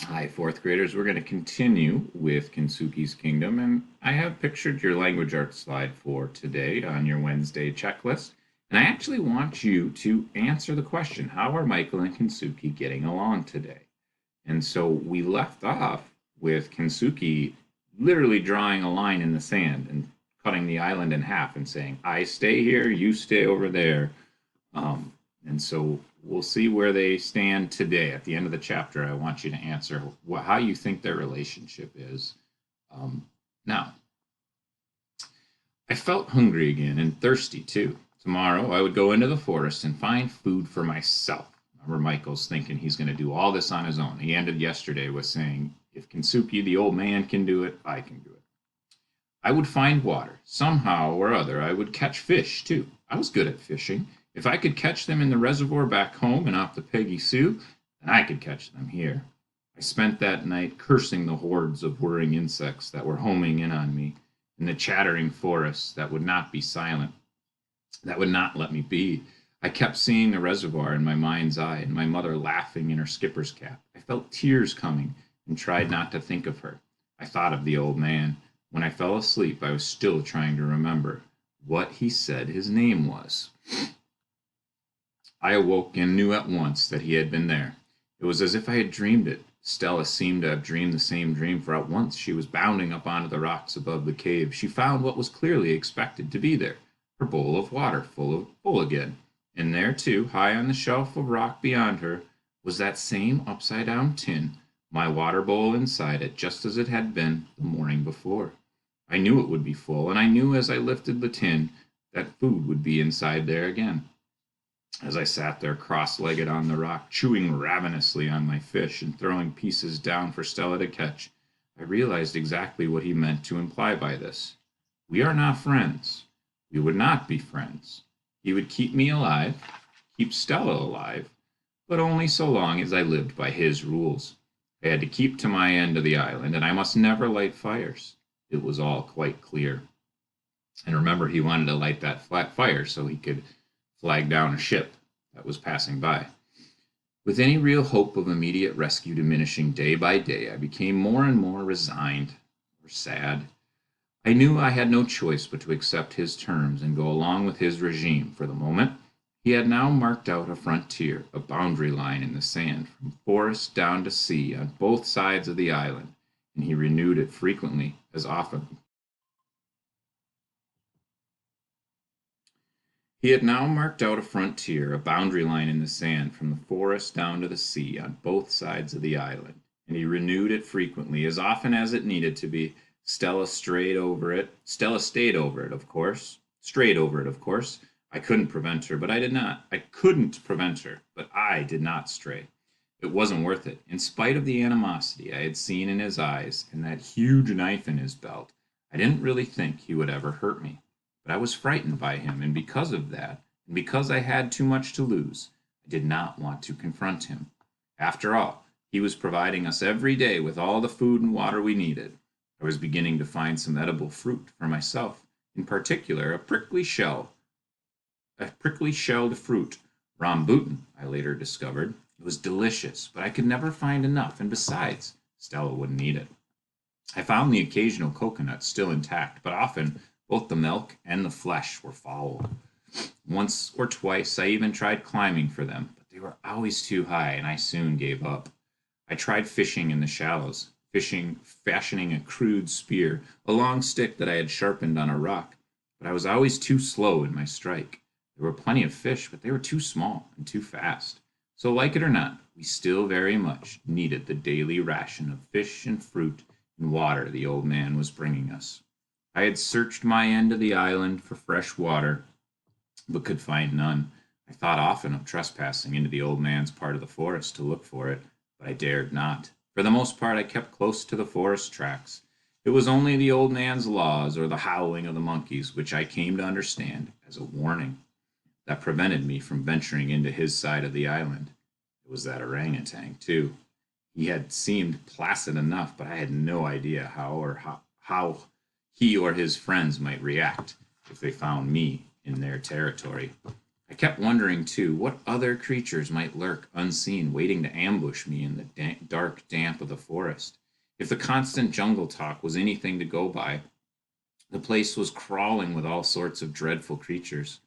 Hi, fourth graders. We're going to continue with Kensuke's Kingdom, and I have pictured your language arts slide for today on your Wednesday checklist. And I actually want you to answer the question, how are Michael and Kensuke getting along today? And so we left off with Kensuke literally drawing a line in the sand and cutting the island in half and saying, I stay here, you stay over there. And so we'll see where they stand today. At the end of the chapter, I want you to answer how you think their relationship is. Now, I felt hungry again and thirsty too. Tomorrow, I would go into the forest and find food for myself. Remember, Michael's thinking he's going to do all this on his own. He ended yesterday with saying, if Kensuke, the old man, can do it, I can do it. I would find water. Somehow or other, I would catch fish, too. I was good at fishing. If I could catch them in the reservoir back home and off the Peggy Sue, then I could catch them here. I spent that night cursing the hordes of whirring insects that were homing in on me, and the chattering forests that would not be silent, that would not let me be. I kept seeing the reservoir in my mind's eye and my mother laughing in her skipper's cap. I felt tears coming and tried not to think of her. I thought of the old man. When I fell asleep, I was still trying to remember what he said his name was. I awoke and knew at once that he had been there. It was as if I had dreamed it. Stella seemed to have dreamed the same dream, for at once she was bounding up onto the rocks above the cave. She found what was clearly expected to be there, her bowl of water full again. And there, too, high on the shelf of rock beyond her, was that same upside-down tin, my water bowl inside it, just as it had been the morning before. I knew it would be full, and I knew as I lifted the tin that food would be inside there again. As I sat there cross-legged on the rock, chewing ravenously on my fish and throwing pieces down for Stella to catch, I realized exactly what he meant to imply by this. We are not friends. We would not be friends. He would keep me alive, keep Stella alive, but only so long as I lived by his rules. I had to keep to my end of the island, and I must never light fires. It was all quite clear. And remember, he wanted to light that flat fire so he could flag down a ship that was passing by. With any real hope of immediate rescue diminishing day by day, I became more and more resigned or sad. I knew I had no choice but to accept his terms and go along with his regime for the moment. He had now marked out a frontier, a boundary line in the sand, from forest down to sea on both sides of the island, and he renewed it frequently, as often. He had now marked out a frontier, a boundary line in the sand, from the forest down to the sea on both sides of the island, and he renewed it frequently, as often as it needed to be. Stella stayed over it, of course. Strayed over it, of course. I couldn't prevent her, but I did not. I couldn't prevent her, but I did not stray. It wasn't worth it. In spite of the animosity I had seen in his eyes and that huge knife in his belt, I didn't really think he would ever hurt me. But I was frightened by him, and because of that, and because I had too much to lose, I did not want to confront him. After all, he was providing us every day with all the food and water we needed. I was beginning to find some edible fruit for myself, in particular a prickly shelled fruit, rambutan, I later discovered. It was delicious, but I could never find enough, and besides, Stella wouldn't eat it. I found the occasional coconut still intact, but often both the milk and the flesh were foul. Once or twice I even tried climbing for them, but they were always too high, and I soon gave up. I tried fishing in the shallows, fashioning a crude spear, a long stick that I had sharpened on a rock, but I was always too slow in my strike. There were plenty of fish, but they were too small and too fast. So, like it or not, we still very much needed the daily ration of fish and fruit and water the old man was bringing us. I had searched my end of the island for fresh water, but could find none. I thought often of trespassing into the old man's part of the forest to look for it, but I dared not. For the most part, I kept close to the forest tracks. It was only the old man's laws or the howling of the monkeys, which I came to understand as a warning, that prevented me from venturing into his side of the island. It was that orangutan, too. He had seemed placid enough, but I had no idea how he or his friends might react if they found me in their territory. I I kept wondering, too, what other creatures might lurk unseen, waiting to ambush me in the dark damp of the forest. If the constant jungle talk was anything to go by, the place was crawling with all sorts of dreadful creatures.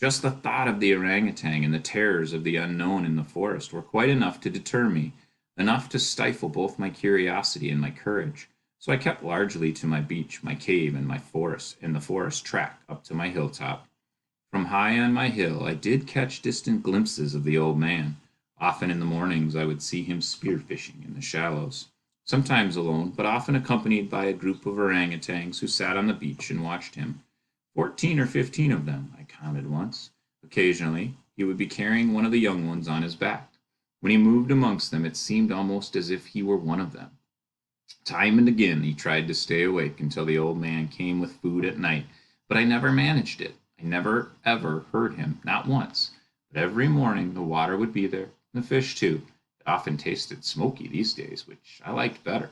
Just the thought of the orangutan and the terrors of the unknown in the forest were quite enough to deter me, enough to stifle both my curiosity and my courage. So I kept largely to my beach, my cave, and my forest, and the forest track up to my hilltop. From high on my hill, I did catch distant glimpses of the old man. Often in the mornings, I would see him spearfishing in the shallows, sometimes alone, but often accompanied by a group of orangutans who sat on the beach and watched him. 14 or 15 of them, I counted once. Occasionally, he would be carrying one of the young ones on his back. When he moved amongst them, it seemed almost as if he were one of them. Time and again, he tried to stay awake until the old man came with food at night, but I never managed it. I never ever heard him, not once. But every morning the water would be there, and the fish too. It often tasted smoky these days, which I liked better.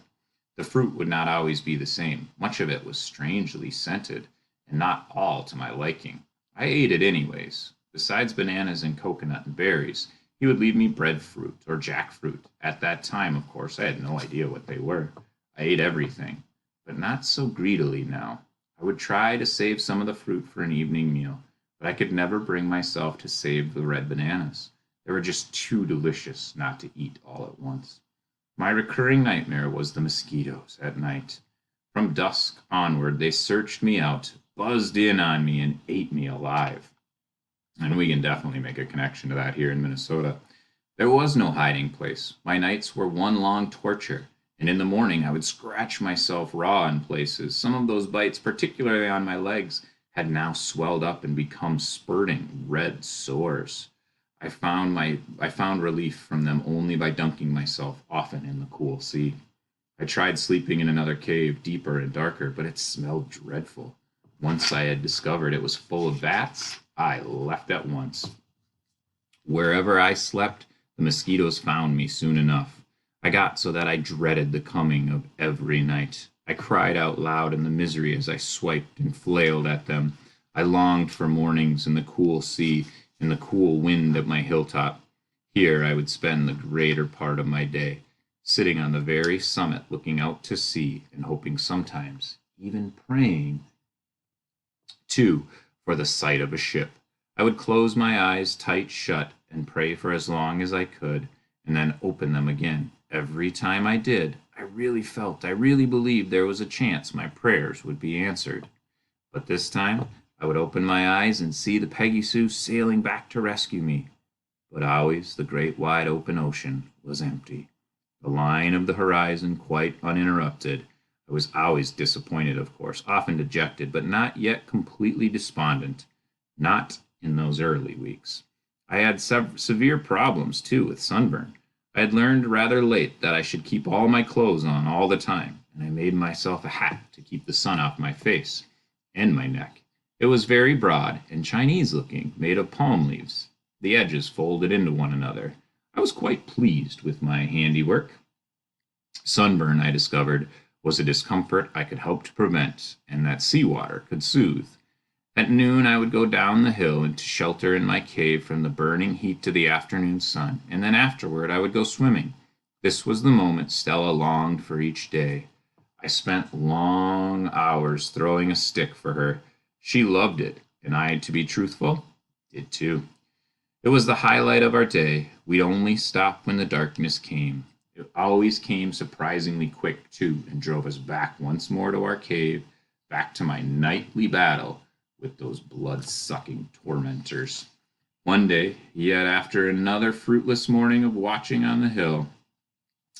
The fruit would not always be the same. Much of it was strangely scented, and not all to my liking. I ate it anyways. Besides bananas and coconut and berries, he would leave me breadfruit or jackfruit. At that time, of course, I had no idea what they were. I ate everything, but not so greedily now. I would try to save some of the fruit for an evening meal, but I could never bring myself to save the red bananas. They were just too delicious not to eat all at once. My recurring nightmare was the mosquitoes at night. From dusk onward, they searched me out, buzzed in on me, and ate me alive. And we can definitely make a connection to that here in Minnesota. There was no hiding place. My nights were one long torture. And in the morning, I would scratch myself raw in places. Some of those bites, particularly on my legs, had now swelled up and become spurting red sores. I found relief from them only by dunking myself often in the cool sea. I tried sleeping in another cave, deeper and darker, but it smelled dreadful. Once I had discovered it was full of bats, I left at once. Wherever I slept, the mosquitoes found me soon enough. I got so that I dreaded the coming of every night. I cried out loud in the misery as I swiped and flailed at them. I longed for mornings in the cool sea and the cool wind at my hilltop. Here I would spend the greater part of my day, sitting on the very summit looking out to sea and hoping sometimes, even praying, too, for the sight of a ship. I would close my eyes tight shut and pray for as long as I could, and then open them again. Every time I did, I really believed there was a chance my prayers would be answered. But this time, I would open my eyes and see the Peggy Sue sailing back to rescue me. But always the great wide open ocean was empty, the line of the horizon quite uninterrupted. I was always disappointed, of course, often dejected, but not yet completely despondent. Not in those early weeks. I had severe problems, too, with sunburn. I had learned rather late that I should keep all my clothes on all the time, and I made myself a hat to keep the sun off my face and my neck. It was very broad and Chinese looking, made of palm leaves, the edges folded into one another. I was quite pleased with my handiwork. Sunburn, I discovered, was a discomfort I could help to prevent, and that seawater could soothe. At noon I would go down the hill into shelter in my cave from the burning heat to the afternoon sun, and then afterward I would go swimming. This was the moment Stella longed for each day. I spent long hours throwing a stick for her. She loved it, and I, to be truthful, did too. It was the highlight of our day. We'd only stop when the darkness came. It always came surprisingly quick, too, and drove us back once more to our cave, back to my nightly battle with those blood-sucking tormentors. One day, yet after another fruitless morning of watching on the hill,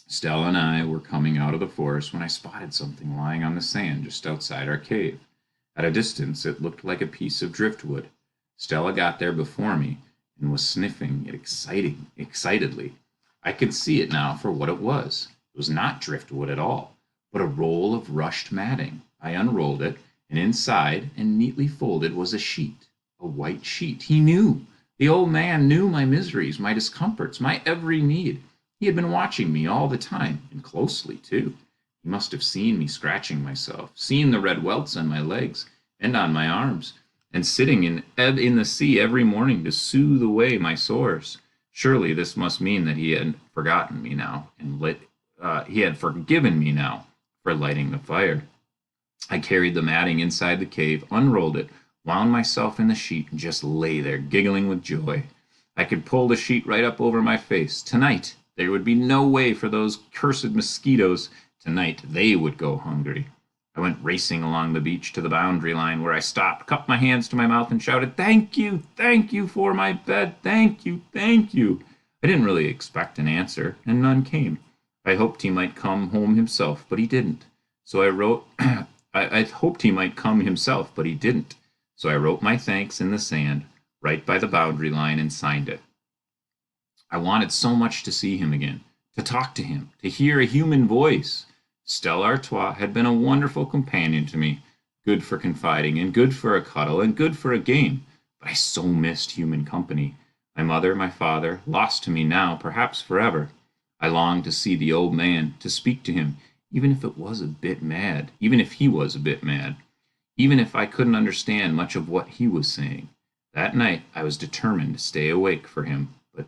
Stella and I were coming out of the forest when I spotted something lying on the sand just outside our cave. At a distance, it looked like a piece of driftwood. Stella got there before me and was sniffing it excitedly. I could see it now for what it was. It was not driftwood at all, but a roll of rushed matting. I unrolled it, and inside and neatly folded was a sheet, a white sheet. He knew. The old man knew my miseries, my discomforts, my every need. He had been watching me all the time, and closely, too. He must have seen me scratching myself, seen the red welts on my legs and on my arms, and sitting in ebb in the sea every morning to soothe away my sores. Surely this must mean that he had forgotten me now, and he had forgiven me now for lighting the fire. I carried the matting inside the cave, unrolled it, wound myself in the sheet, and just lay there, giggling with joy. I could pull the sheet right up over my face. Tonight, there would be no way for those cursed mosquitoes. Tonight, they would go hungry. I went racing along the beach to the boundary line where I stopped, cupped my hands to my mouth, and shouted, thank you for my bed, thank you, thank you. I didn't really expect an answer, and none came. I hoped he might come home himself, but he didn't. So I wrote, I hoped he might come himself, but he didn't. So I wrote my thanks in the sand, right by the boundary line, and signed it. I wanted so much to see him again, to talk to him, to hear a human voice. Stella Artois had been a wonderful companion to me, good for confiding, and good for a cuddle, and good for a game. But I so missed human company. My mother, my father, lost to me now, perhaps forever. I longed to see the old man, to speak to him, even if it was a bit mad, even if he was a bit mad, even if I couldn't understand much of what he was saying. That night I was determined to stay awake for him, but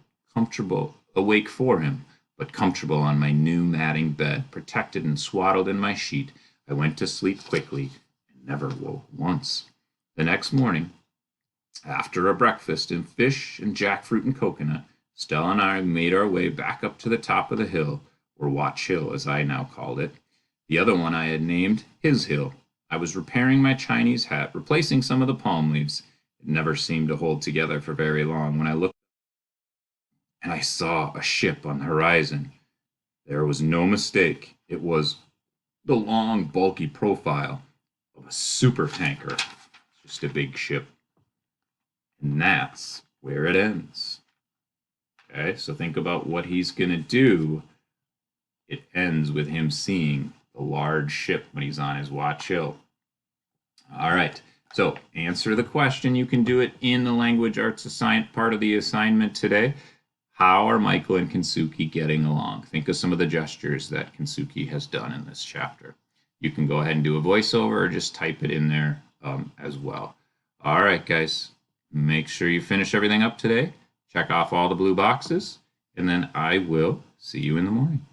awake for him, but comfortable on my new matting bed, protected and swaddled in my sheet. I went to sleep quickly and never woke once. The next morning, after a breakfast in fish and jackfruit and coconut, Stella and I made our way back up to the top of the hill, or Watch Hill as I now called it. The other one I had named His Hill. I was repairing my Chinese hat, replacing some of the palm leaves. It never seemed to hold together for very long when I looked and I saw a ship on the horizon. There was no mistake. It was the long, bulky profile of a super tanker, just a big ship. And that's where it ends. Okay, so think about what he's going to do. It ends with him seeing the large ship when he's on his watch hill. All right, so answer the question. You can do it in the language arts part of the assignment today. How are Michael and Kensuke getting along? Think of some of the gestures that Kensuke has done in this chapter. You can go ahead and do a voiceover or just type it in there as well. All right, guys, make sure you finish everything up today. Check off all the blue boxes, and then I will see you in the morning.